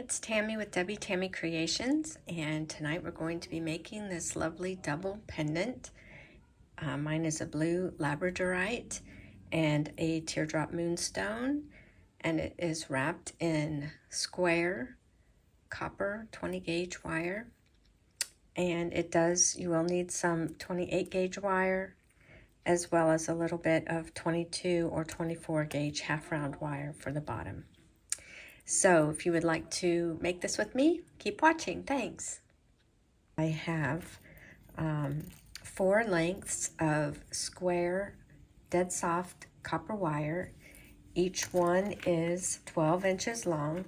it's Tammy with Tammy Creations, and tonight we're going to be making this lovely double pendant. Mine is a blue labradorite and a teardrop moonstone, and it is wrapped in square copper 20 gauge wire. And you will need some 28 gauge wire as well as a little bit of 22 or 24 gauge half round wire for the bottom. So if you would like to make this with me, keep watching. Thanks. I have 4 lengths of square, dead soft copper wire. Each one is 12 inches long.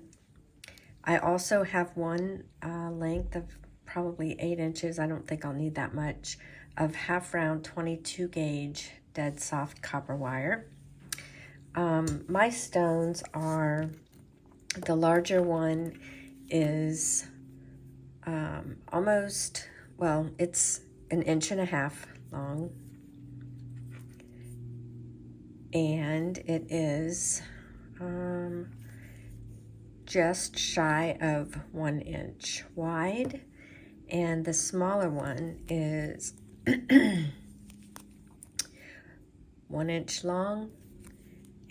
I also have one length of probably 8 inches. I don't think I'll need that much of half round 22 gauge dead soft copper wire. My stones are, the larger one is it's 1.5 inches long, and it is just shy of 1 inch wide, and the smaller one is 1 inch long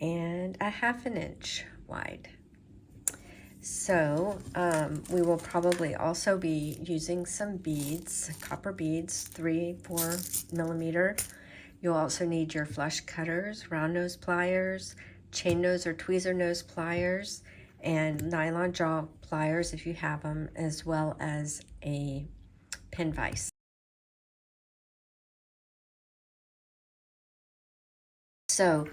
and 1/2 inch wide. So we will probably also be using some beads, copper beads, 3-4 millimeter. You'll also need your flush cutters, round nose pliers, chain nose or tweezer nose pliers, and nylon jaw pliers if you have them, as well as a pin vise. So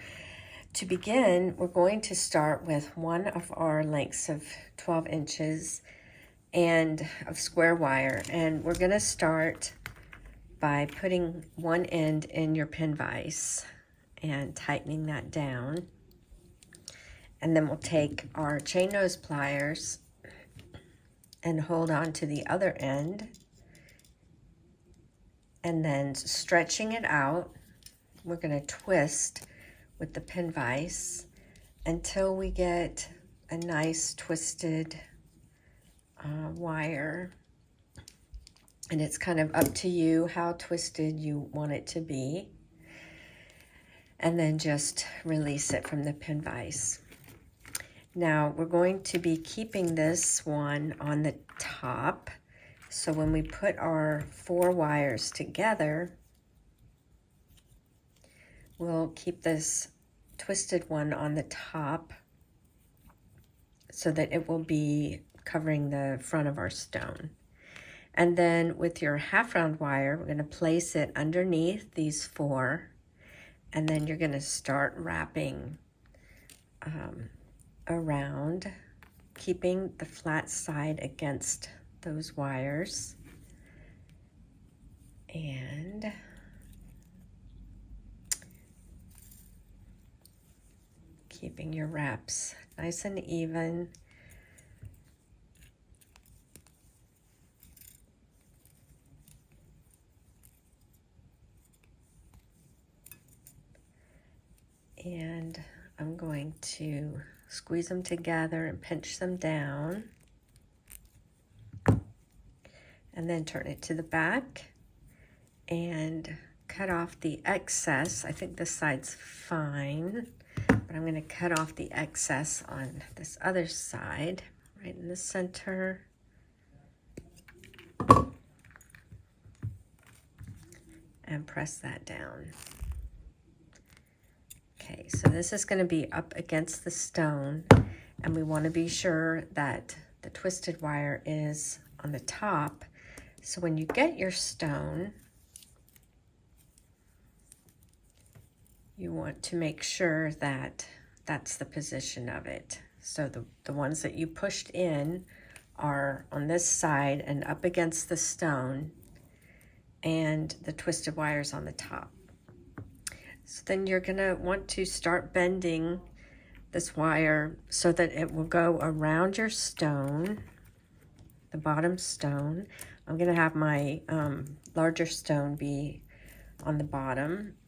to begin, we're going to start with one of our lengths of 12 inches and of square wire, and we're going to start by putting one end in your pin vise and tightening that down. And then we'll take our chain nose pliers and hold on to the other end, and then stretching it out, we're going to twist with the pin vise until we get a nice twisted wire. And it's kind of up to you how twisted you want it to be. And then just release it from the pin vise. Now we're going to be keeping this one on the top. So when we put our 4 wires together, we'll keep this twisted one on the top so that it will be covering the front of our stone. And then with your half round wire, we're going to place it underneath these 4, and then you're going to start wrapping around, keeping the flat side against those wires, and keeping your wraps nice and even. And I'm going to squeeze them together and pinch them down, and then turn it to the back and cut off the excess. I think this side's fine, but I'm going to cut off the excess on this other side, right in the center. And press that down. Okay, so this is going to be up against the stone, and we want to be sure that the twisted wire is on the top. So when you get your stone, you want to make sure that that's the position of it. So the ones that you pushed in are on this side and up against the stone, and the twisted wires on the top. So then you're going to want to start bending this wire so that it will go around your stone, the bottom stone. I'm going to have my larger stone be on the bottom,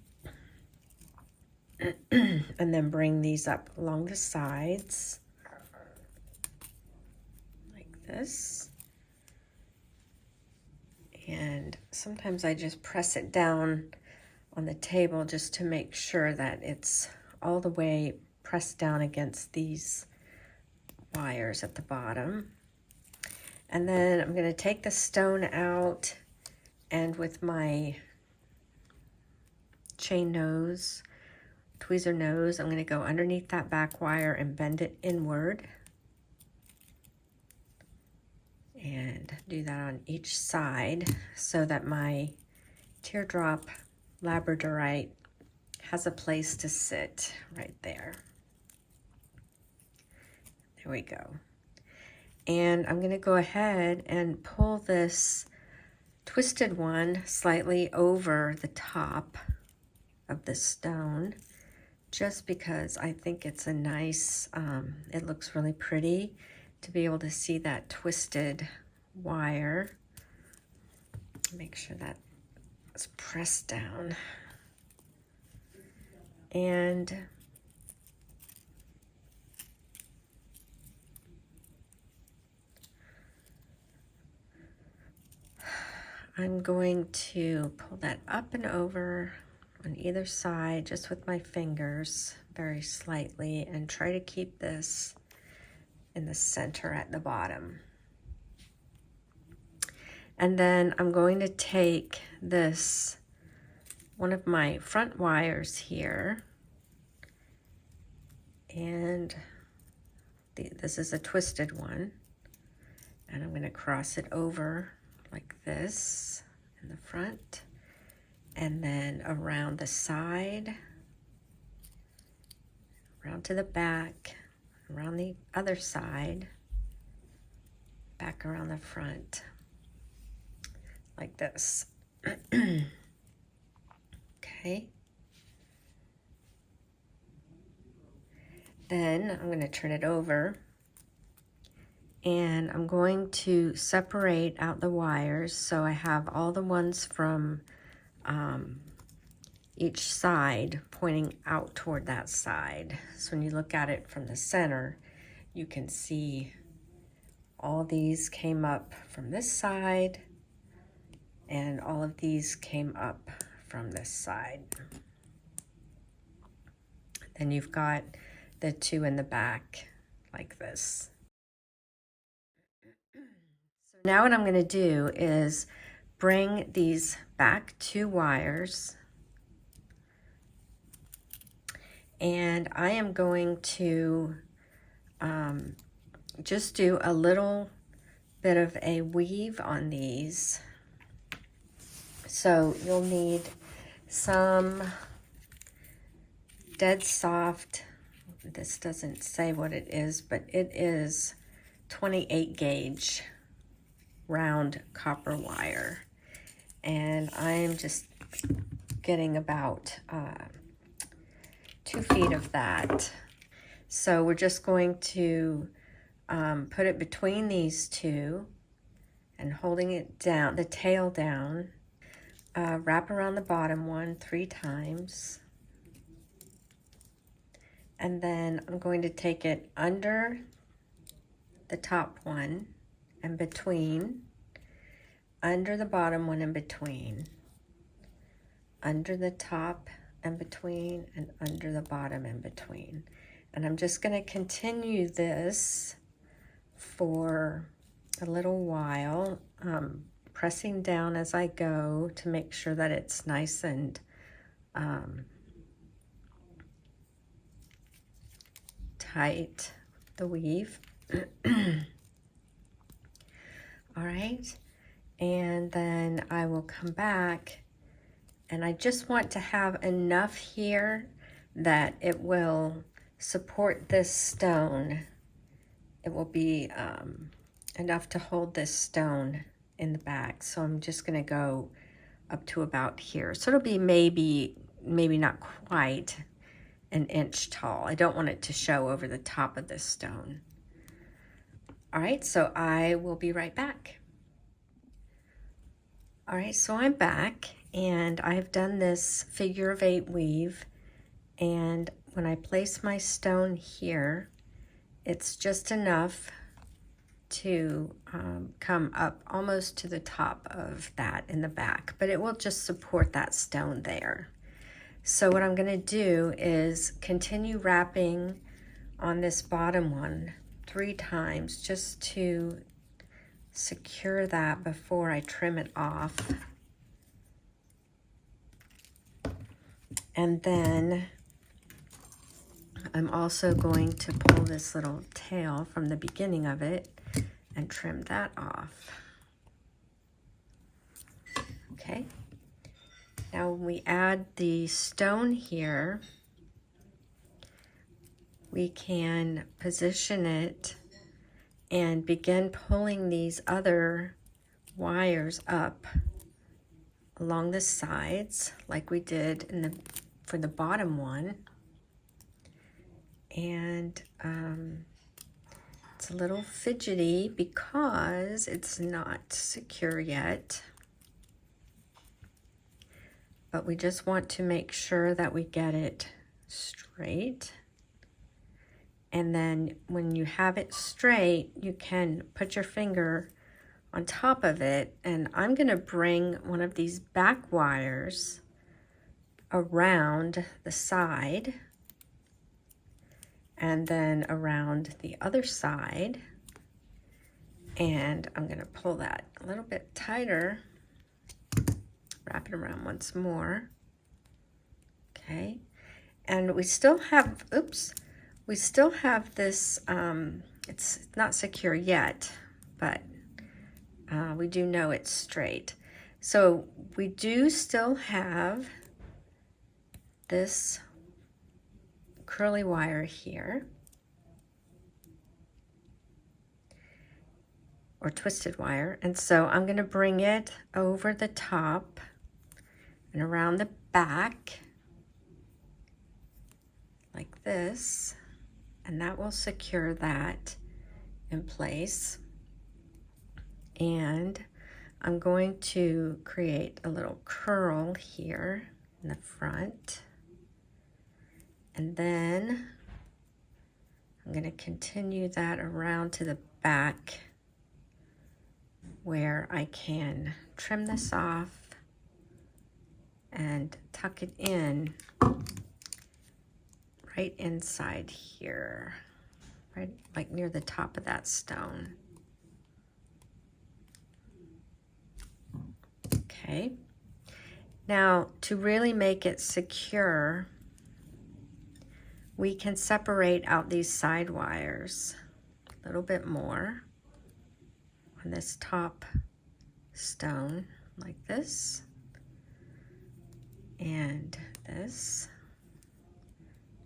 and then bring these up along the sides like this. And sometimes I just press it down on the table just to make sure that it's all the way pressed down against these wires at the bottom. And then I'm going to take the stone out, and with my chain nose, tweezer nose, I'm going to go underneath that back wire and bend it inward. And do that on each side so that my teardrop labradorite has a place to sit right there. There we go. And I'm going to go ahead and pull this twisted one slightly over the top of the stone, just because I think it's a nice, it looks really pretty to be able to see that twisted wire. Make sure that is pressed down. And I'm going to pull that up and over on either side just with my fingers very slightly and try to keep this in the center at the bottom. And then I'm going to take this, one of my front wires here, and this is a twisted one, and I'm going to cross it over like this in the front, and then around the side, around to the back, around the other side, back around the front, like this. Okay. Then I'm going to turn it over, and I'm going to separate out the wires so I have all the ones from each side pointing out toward that side. So when you look at it from the center, you can see all these came up from this side, and all of these came up from this side. Then you've got the two in the back like this. So now what I'm going to do is bring these back 2 wires, and I am going to just do a little bit of a weave on these. So you'll need some dead soft, this doesn't say what it is, but it is 28 gauge round copper wire. And I'm just getting about 2 feet of that. So we're just going to put it between these two and holding it down, the tail down, wrap around the bottom one 3 times. And then I'm going to take it under the top one and between, under the bottom one and between, under the top and between, and under the bottom and between. And I'm just going to continue this for a little while, pressing down as I go to make sure that it's nice and tight, the weave. All right, and then I will come back, and I just want to have enough here that it will support this stone. It will be enough to hold this stone in the back. So I'm just going to go up to about here. So it'll be maybe not quite an inch tall. I don't want it to show over the top of this stone. All right, so I will be right back. All right, so I'm back, and I've done this figure of 8 weave, and when I place my stone here, it's just enough to come up almost to the top of that in the back, but it will just support that stone there. So what I'm going to do is continue wrapping on this bottom one 3 times just to secure that before I trim it off. And then I'm also going to pull this little tail from the beginning of it and trim that off. Okay. Now when we add the stone here, we can position it and begin pulling these other wires up along the sides like we did for the bottom one. And it's a little fidgety because it's not secure yet. But we just want to make sure that we get it straight. And then when you have it straight, you can put your finger on top of it. And I'm going to bring one of these back wires around the side and then around the other side. And I'm going to pull that a little bit tighter. Wrap it around once more. Okay. And we still have, we still have this, it's not secure yet, but we do know it's straight. So we do still have this curly wire here, or twisted wire. And so I'm going to bring it over the top and around the back like this, and that will secure that in place. And I'm going to create a little curl here in the front, and then I'm going to continue that around to the back where I can trim this off and tuck it in right inside here, right like near the top of that stone. Okay. Now, to really make it secure, we can separate out these side wires a little bit more on this top stone, like this, and this,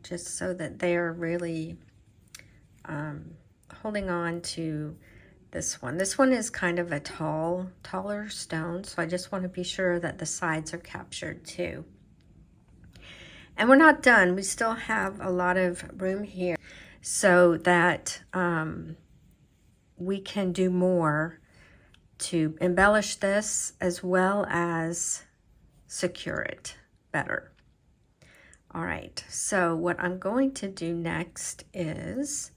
just so that they're really holding on to this one. This one is kind of a taller stone, so I just want to be sure that the sides are captured too. And we're not done. We still have a lot of room here so that we can do more to embellish this as well as secure it better. All right, so what I'm going to do next is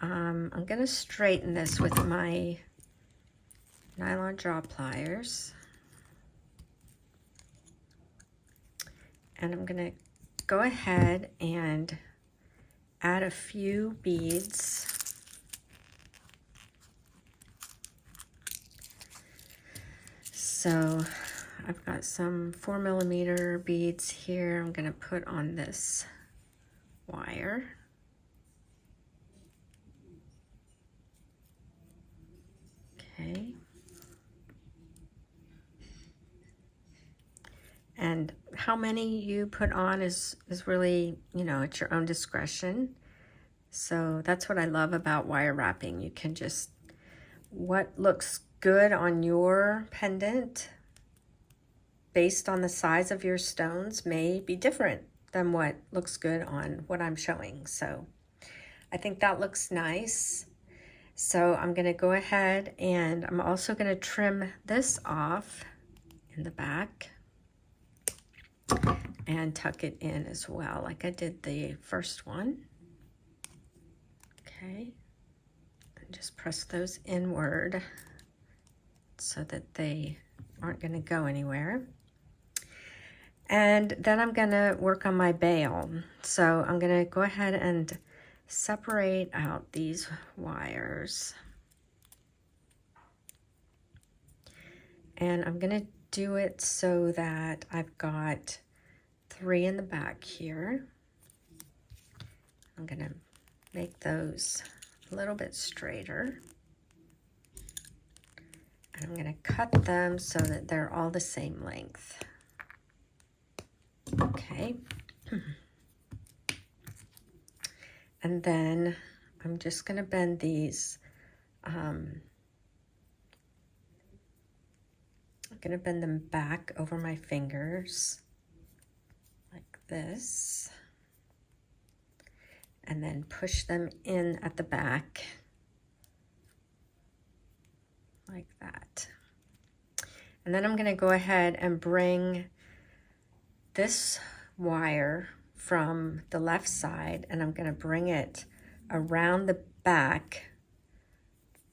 I'm going to straighten this with my nylon draw pliers. And I'm going to go ahead and add a few beads. So I've got some 4mm beads here I'm going to put on this wire. Okay. And how many you put on is really, you know, at your own discretion. So that's what I love about wire wrapping. You can just, what looks good on your pendant based on the size of your stones may be different than what looks good on what I'm showing. So I think that looks nice. So I'm going to go ahead and I'm also going to trim this off in the back and tuck it in as well, like I did the first one. Okay, Just press those inward so that they aren't going to go anywhere. And then I'm going to work on my bail. So I'm going to go ahead and separate out these wires. And I'm going to do it so that I've got 3 in the back here. I'm going to make those a little bit straighter. And I'm going to cut them so that they're all the same length. Okay. And then I'm just going to bend these. I'm going to bend them back over my fingers like this. And then push them in at the back like that. And then I'm going to go ahead and bring this wire from the left side, and I'm going to bring it around the back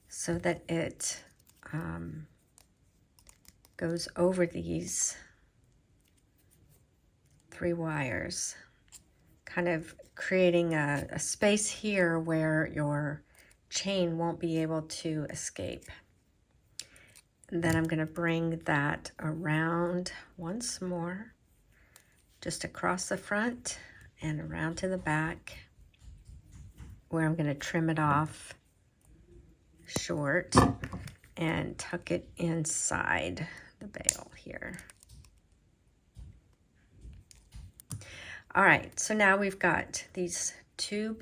so that it goes over these 3 wires, kind of creating a space here where your chain won't be able to escape. And then I'm going to bring that around once more, just across the front and around to the back, where I'm going to trim it off short and tuck it inside the bail here. All right, so now we've got these two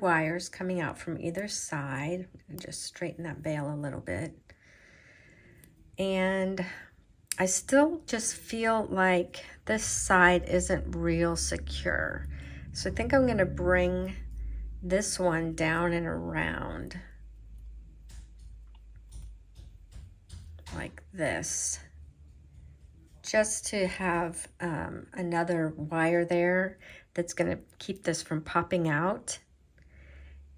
wires coming out from either side. And just straighten that bail a little bit. And I still just feel like this side isn't real secure. So I think I'm going to bring this one down and around like this, just to have another wire there that's going to keep this from popping out.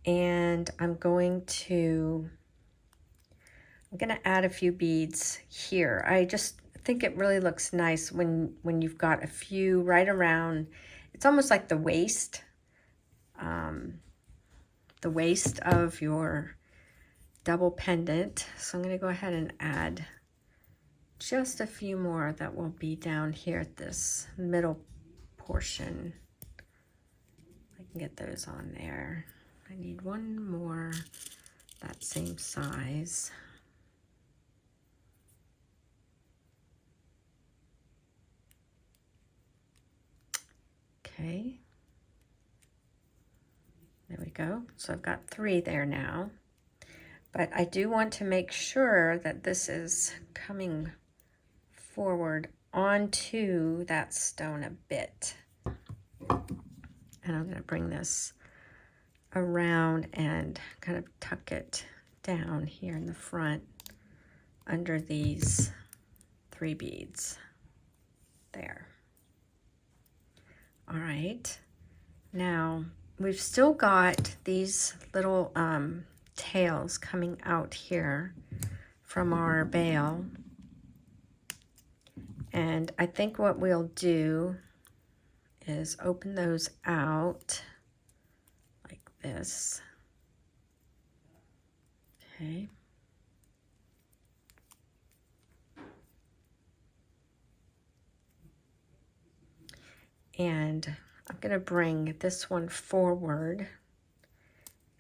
And I'm going to add a few beads here. I just think it really looks nice when you've got a few right around. It's almost like the waist of your double pendant. So I'm going to go ahead and add just a few more that will be down here at this middle portion. I can get those on there. I need one more that same size. Okay, there we go. So I've got 3 there now, but I do want to make sure that this is coming forward onto that stone a bit. And I'm going to bring this around and kind of tuck it down here in the front under these 3 beads there. All right, now we've still got these little tails coming out here from our bail. And I think what we'll do is open those out like this. Okay. And I'm going to bring this one forward,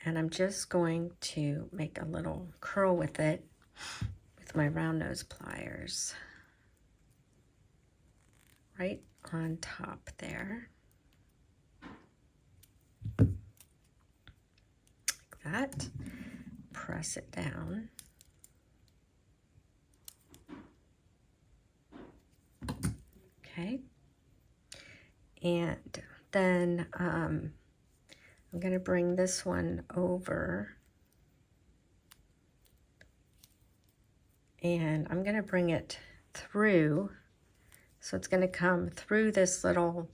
and I'm just going to make a little curl with it with my round nose pliers right on top there, like that. Press it down. Okay. And then I'm going to bring this one over, and I'm going to bring it through. So it's going to come through this little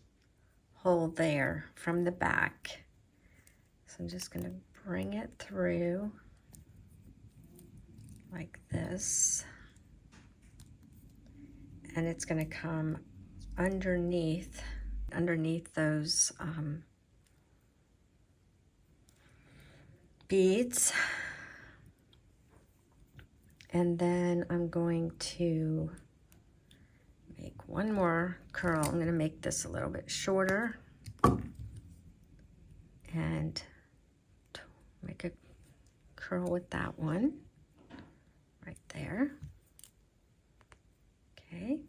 hole there from the back. So I'm just going to bring it through like this. And it's going to come underneath those beads. And then I'm going to make one more curl. I'm going to make this a little bit shorter and make a curl with that one right there. Okay.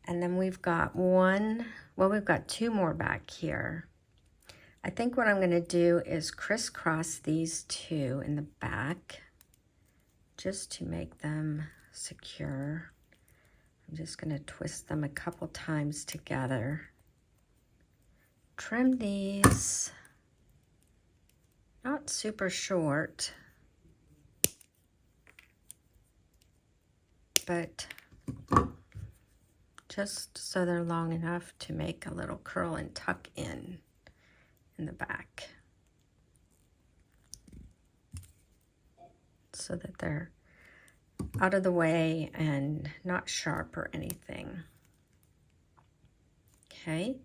And then we've got we've got two more back here. I think what I'm going to do is crisscross these two in the back just to make them secure. I'm just going to twist them a couple times together. Trim these, not super short, but just so they're long enough to make a little curl and tuck in the back, so that they're out of the way and not sharp or anything. Okay,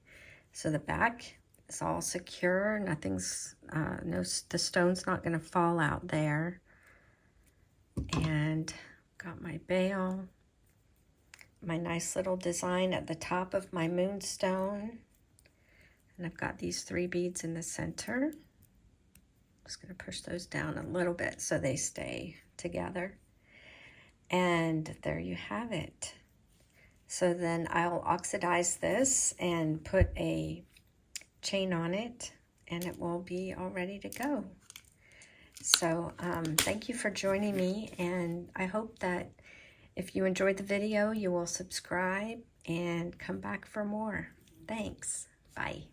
so the back is all secure. Nothing's, the stone's not going to fall out there. And got my bail, my nice little design at the top of my moonstone. And I've got these 3 beads in the center. Just going to push those down a little bit so they stay together. And there you have it. So then I'll oxidize this and put a chain on it, and it will be all ready to go. So thank you for joining me, and I hope that if you enjoyed the video, you will subscribe and come back for more. Thanks. Bye.